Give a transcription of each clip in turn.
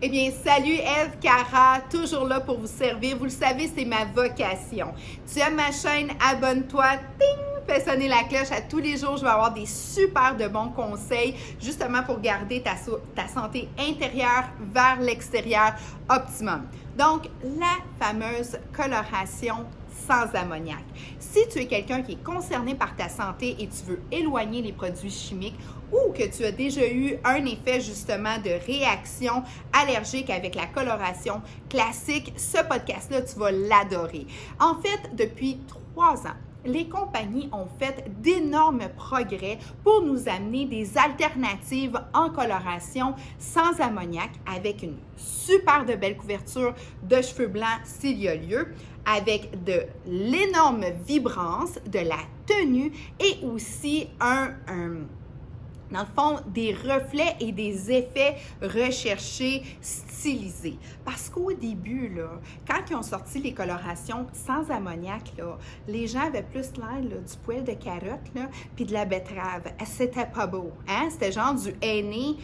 Eh bien, salut Eve Cara, toujours là pour vous servir. Vous le savez, c'est ma vocation. Tu aimes ma chaîne, abonne-toi, ting, fais sonner la cloche. À tous les jours, je vais avoir des super de bons conseils justement pour garder ta santé intérieure vers l'extérieur optimum. Donc, la fameuse coloration sans ammoniac. Si tu es quelqu'un qui est concerné par ta santé et tu veux éloigner les produits chimiques ou que tu as déjà eu un effet justement de réaction allergique avec la coloration classique, ce podcast-là, tu vas l'adorer. En fait, depuis 3 ans, les compagnies ont fait d'énormes progrès pour nous amener des alternatives en coloration sans ammoniac avec une super de belle couverture de cheveux blancs s'il y a lieu, avec de l'énorme vibrance, de la tenue et aussi dans le fond, des reflets et des effets recherchés, stylisés. Parce qu'au début, là, quand ils ont sorti les colorations sans ammoniac, là, les gens avaient plus l'air du poil de carotte là, puis de la betterave. C'était pas beau. Hein? C'était genre du henné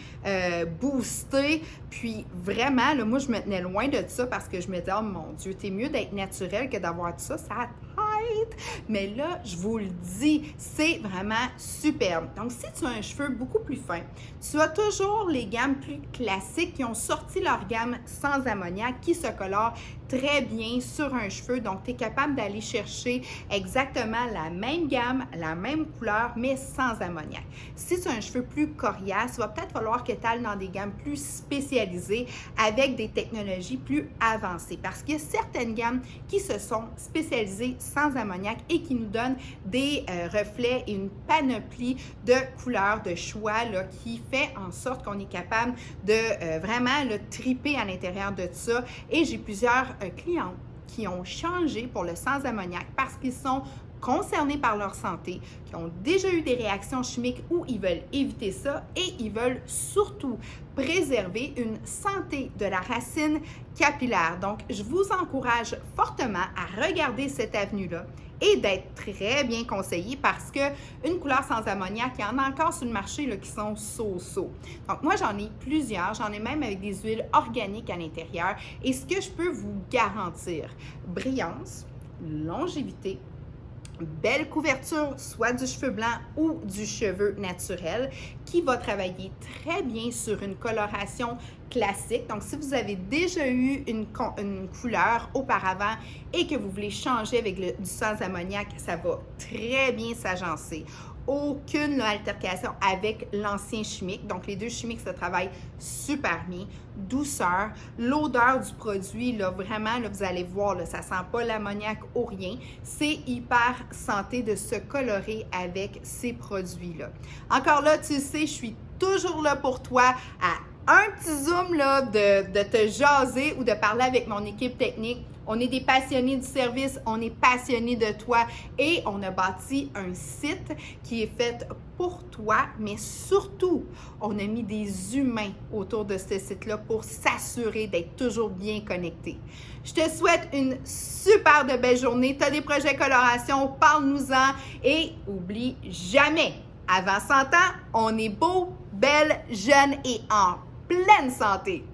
boosté. Puis vraiment, là, moi, je me tenais loin de ça parce que je me disais, oh mon Dieu, t'es mieux d'être naturel que d'avoir tout ça. Ça tête. Mais là, je vous le dis, c'est vraiment superbe. Donc, si tu as un cheveu beaucoup plus fin, tu as toujours les gammes plus classiques qui ont sorti leur gamme sans ammoniac, qui se colorent très bien sur un cheveu. Donc, tu es capable d'aller chercher exactement la même gamme, la même couleur, mais sans ammoniac. Si tu as un cheveu plus coriace, il va peut-être falloir que tu ailles dans des gammes plus spécialisées avec des technologies plus avancées. Parce qu'il y a certaines gammes qui se sont spécialisées sans ammoniac et qui nous donnent des reflets et une panoplie de couleurs, de choix là, qui fait en sorte qu'on est capable de vraiment le triper à l'intérieur de ça. Et j'ai plusieurs clients qui ont changé pour le sans ammoniac parce qu'ils sont concernés par leur santé, qui ont déjà eu des réactions chimiques ou ils veulent éviter ça et ils veulent surtout préserver une santé de la racine capillaire. Donc, je vous encourage fortement à regarder cette avenue-là et d'être très bien conseillé parce qu'une couleur sans ammoniac, il y en a encore sur le marché là, qui sont so-so. Donc, moi, j'en ai plusieurs. J'en ai même avec des huiles organiques à l'intérieur. Et ce que je peux vous garantir, brillance, longévité, belle couverture, soit du cheveu blanc ou du cheveu naturel, qui va travailler très bien sur une coloration classique. Donc, si vous avez déjà eu une couleur auparavant et que vous voulez changer avec du sans ammoniac, ça va très bien s'agencer. Aucune altercation avec l'ancien chimique. Donc, les deux chimiques se travaillent super bien. Douceur, l'odeur du produit, là, vraiment, là, vous allez voir, là, ça ne sent pas l'ammoniac ou rien. C'est hyper santé de se colorer avec ces produits-là. Encore là, tu sais, je suis toujours là pour toi à un petit zoom là, de te jaser ou de parler avec mon équipe technique. On est des passionnés du service, on est passionnés de toi et on a bâti un site qui est fait pour toi, mais surtout, on a mis des humains autour de ce site-là pour s'assurer d'être toujours bien connecté. Je te souhaite une super de belle journée. Tu as des projets coloration, parle-nous-en et oublie jamais, avant 100 ans, on est beau, belle, jeune et en pleine santé.